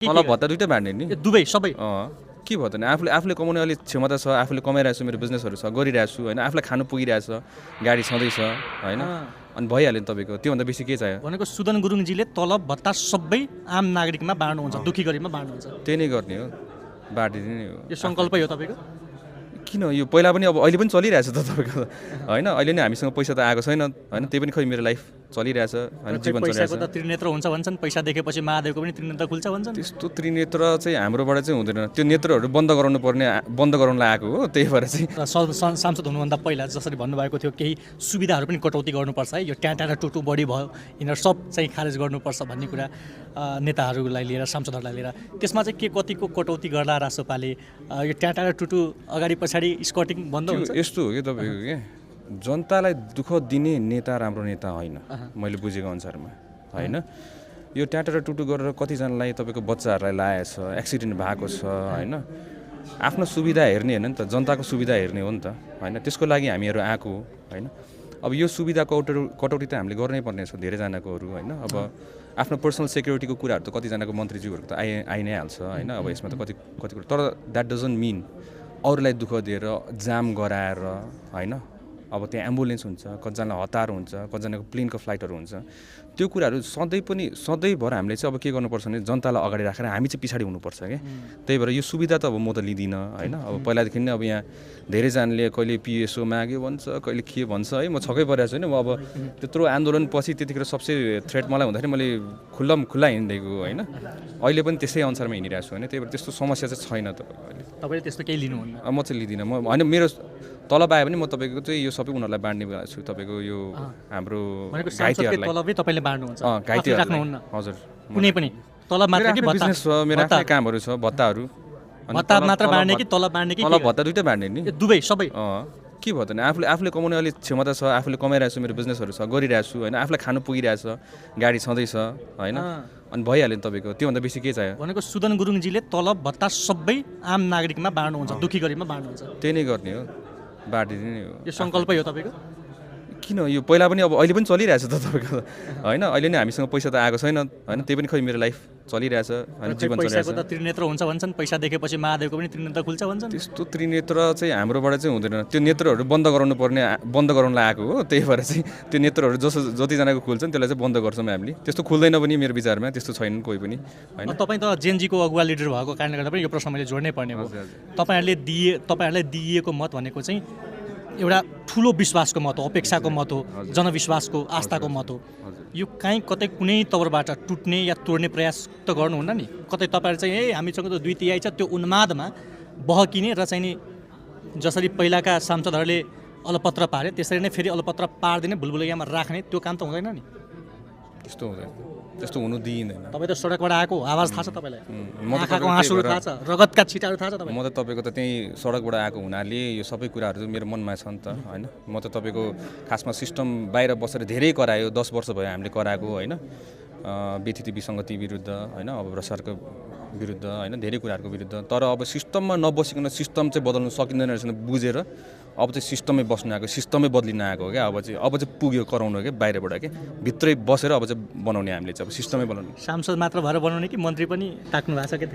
तलब भत्ता दुइटै बाँड्ने नि दुवै सबै के भयो त नि आफूले कमाउने अलिक क्षमता छ आफूले कमाइरहेको छु मेरो बिजनेसहरू छ गरिरहेको छु होइन आफूलाई खानु पुगिरहेछ गाडी छँदैछ होइन अनि भइहाल्यो नि तपाईँको त्योभन्दा बेसी के चाहियो भनेको सुदन गुरुङजीले तलब भत्ता सबै आम नागरिकमा बाँड्नुहुन्छ दुखी गरिबमा बाँड्नुहुन्छ त्यही नै गर्ने हो बाँडिदिने हो यो सङ्कल्पै हो तपाईँको किन यो पहिला पनि अब अहिले पनि चलिरहेछ त तपाईँको होइन अहिले नै हामीसँग पैसा त आएको छैन होइन त्यही पनि खै मेरो लाइफ चलिरहेछ होइन जीवन पैसाको चलिरहेछ त त्रिनेत्र हुन्छ भन्छन् पैसा देखेपछि महादेवको पनि त्रिनेत्र खुल्छ भन्छन् त्यस्तो त्रिनेत्र चाहिँ हाम्रोबाट चाहिँ हुँदैन त्यो नेत्रहरू बन्द गराउनु पर्ने बन्द गराउनलाई आएको हो त्यही भएर चाहिँ र सांसद हुनुभन्दा पहिला जसरी भन्नुभएको थियो केही सुविधाहरू पनि कटौती गर्नुपर्छ है यो ट्याटा र टुटु बढी भयो यिनीहरू सब चाहिँ खारेज गर्नुपर्छ भन्ने कुरा नेताहरूलाई लिएर सांसदहरूलाई लिएर त्यसमा चाहिँ के कतिको कटौती गर्ला रासोपाले यो ट्याटा र टुटु अगाडि पछाडि स्कटिङ बन्द हुन्छ यस्तो हो कि तपाईँको के जनतालाई दुःख दिने नेता राम्रो नेता होइन मैले बुझेको अनुसारमा होइन यो ट्याटा र टुटु गरेर कतिजनालाई तपाईँको बच्चाहरूलाई लागेछ एक्सिडेन्ट भएको छ होइन आफ्नो सुविधा हेर्ने होइन नि त जनताको सुविधा हेर्ने हो नि त होइन त्यसको लागि हामीहरू आएको हो होइन अब यो सुविधा कटौती त हामीले गर्नै पर्ने छ धेरैजनाकोहरू होइन अब आफ्नो पर्सनल सेक्युरिटीको कुराहरू त कतिजनाको मन्त्रीज्यूहरूको त आइ नै हाल्छ होइन अब यसमा त कति कुरा तर द्याट डजन्ट मिन अरूलाई दुःख दिएर जाम गराएर होइन अब त्यहाँ एम्बुलेन्स हुन्छ कतिजनालाई हतार हुन्छ कतिजनाको प्लेनको फ्लाइटहरू हुन्छ त्यो कुराहरू सधैँभर हामीले चाहिँ अब के गर्नुपर्छ भने जनतालाई अगाडि राखेर हामी चाहिँ पछाडि हुनुपर्छ क्या त्यही भएर यो सुविधा त अब म त लिँदिनँ होइन अब पहिलादेखि नै अब यहाँ धेरैजनाले कहिले पिएसओ माग्यो भन्छ कहिले के भन्छ है म छक्कै परिरहेको छु होइन म अब त्यत्रो आन्दोलनपछि त्यतिखेर सबसे थ्रेट मलाई हुँदाखेरि मैले खुल्ला हिँडेको होइन अहिले पनि त्यसै अनुसारमा हिँडिरहेको छु होइन त्यही भएर त्यस्तो समस्या चाहिँ छैन तपाईँले त्यस्तो केही लिनुहुन्न म चाहिँ लिँदिनँ म होइन मेरो तलब आयो भने म तपाईँको चाहिँ यो सबै उनीहरूलाई बाँड्ने छु तपाईँको यो हाम्रो तलबै तपाईँले बाँड्नुहुन्छ घाइतेहरूलाई हजुर कुनै पनि तलब मात्र कि बिजनेस छ मेरो आफ्नै कामहरू छ भत्ताहरू भत्ता मात्र बाँड्ने कि तलब बाँड्ने कि तलब भत्ता दुइटै बाँड्ने नि दुवै सबै के भयो त नि आफूले कमाउने अलिक क्षमता छ आफूले कमाइरहेको छु मेरो बिजनेसहरू छ गरिरहेको छु होइन आफूलाई खानु पुगिरहेछ गाडी छँदैछ होइन अनि भइहाल्यो नि तपाईँको त्योभन्दा बेसी के चाहियो भनेको सुदन गुरुङजीले तलब भत्ता सबै आम नागरिकमा बाँड्नुहुन्छ दुखी गरिबमा बाँड्नुहुन्छ त्यही नै गर्ने हो बाँडिदिने हो यो सङ्कल्पै हो तपाईँको किन यो पहिला पनि अब अहिले पनि चलिरहेछ त तपाईँको होइन अहिले नै हामीसँग पैसा त आएको छैन होइन त्यही पनि खै मेरो लाइफ चलिरहेछ होइन जीवन चलिरहेछ पैसाको त त्रिनेत्र हुन्छ भन्छन् पैसा देखेपछि महादेवको पनि त्रिनेत्र खुल्छ भन्छन् त्यस्तो त्रिनेत्र चाहिँ हाम्रोबाट चाहिँ हुँदैन त्यो नेत्रहरू बन्द गराउनलाई आएको हो त्यही भएर चाहिँ त्यो नेत्रहरू जतिजनाको खुल्छन् त्यसलाई चाहिँ बन्द गर्छौँ हामीले त्यस्तो खुल्दैन पनि मेरो विचारमा त्यस्तो छैन कोही पनि होइन तपाईँ त जेनजीको अगुवा लिडर भएको कारणले गर्दा पनि यो प्रश्न मैले जोड्नै पर्ने हो तपाईँहरूलाई दिइएको मत भनेको चाहिँ एउटा ठुलो विश्वासको मत हो अपेक्षाको मत हो जनविश्वासको आस्थाको मत हो यो कहीँ कतै कुनै तवरबाट टुट्ने या तोड्ने प्रयास त गर्नुहुन्न नि कतै तपाईँहरू चाहिँ हामीसँग त 2/3 छ त्यो उन्मादमा बहकिने र चाहिँ नि जसरी पहिलाका सांसदहरूले अलपत्र पारे त्यसरी नै फेरि अलपत्र पारिदिने भुलभुलैयामा राख्ने त्यो काम त हुँदैन नि त्यस्तो हुँदैन त्यस्तो हुनु दिइँदैन तपाईँ त सडकबाट आएको आवाज थाहा छ तपाईँलाई आँखाको आँसुहरू थाहा छ रगतका छिटाहरू थाहा छ तपाईँ म त तपाईँको त त्यहीँ सडकबाट आएको हुनाले यो सबै कुराहरू मेरो मनमा छ नि त होइन म त तपाईँको खासमा सिस्टम बाहिर बसेर धेरै करायो 10 वर्ष भयो हामीले कराएको होइन व्यथिति विसङ्गति विरुद्ध होइन अब भ्रष्टाचारको विरुद्ध होइन धेरै कुराहरूको विरुद्ध तर अब सिस्टममा नबसिकन सिस्टम चाहिँ बदल्नु सकिँदैन रहेछ बुझेर अब चाहिँ सिस्टममै बस्नु आएको सिस्टममै बदलिन आएको हो क्या अब चाहिँ पुग्यो कराउनु हो क्या बाहिरबाट क्या भित्रै बसेर अब चाहिँ बनाउने हामीले चाहिँ अब सिस्टमै बनाउने सांसद मात्र भएर बनाउने कि मन्त्री पनि ताक्नु भएको छ क्या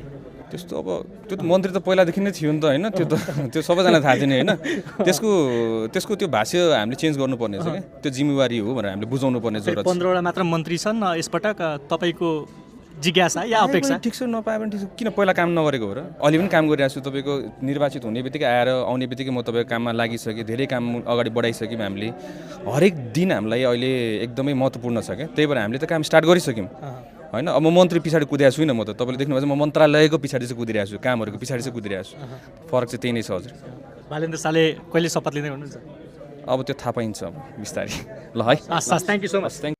त्यस्तो अब त्यो त मन्त्री त पहिलादेखि नै थियो नि त होइन त्यो सबैजना थाहा थियो नि होइन त्यसको त्यो भाष्य हामीले चेन्ज गर्नुपर्ने छ क्या त्यो जिम्मेवारी हो भनेर हामीले बुझाउनु पर्ने जरुरत छ 15वटा मात्र मन्त्री छन् यसपटक तपाईँको जिज्ञासा या अपेक्षा ठिक छ नपाए पनि ठिक छ किन पहिला काम नगरेको हो र अहिले पनि काम गरिरहेको छु तपाईँको निर्वाचित हुने बित्तिकै आएर आउने बित्तिकै म तपाईँको काममा लागिसकेँ धेरै काम अगाडि बढाइसक्यौँ हामीले हरेक दिन हामीलाई अहिले एकदमै महत्त्वपूर्ण छ क्या त्यही भएर हामीले त काम स्टार्ट गरिसक्यौँ होइन अब म मन्त्री पछाडि कुदिरहेको छुइनँ म त तपाईँले देख्नुभएको छ म मन्त्रालयको पछाडि चाहिँ कुदिरहेको छु कामहरूको पछाडि चाहिँ कुदिरहेको छु फरक चाहिँ त्यही नै छ हजुर बालेन्द्र शाहले कहिले शपथ लिँदै हुनुहुन्छ अब त्यो थाहा पाइन्छ बिस्तारै ल है थ्याङ्क यू सो मच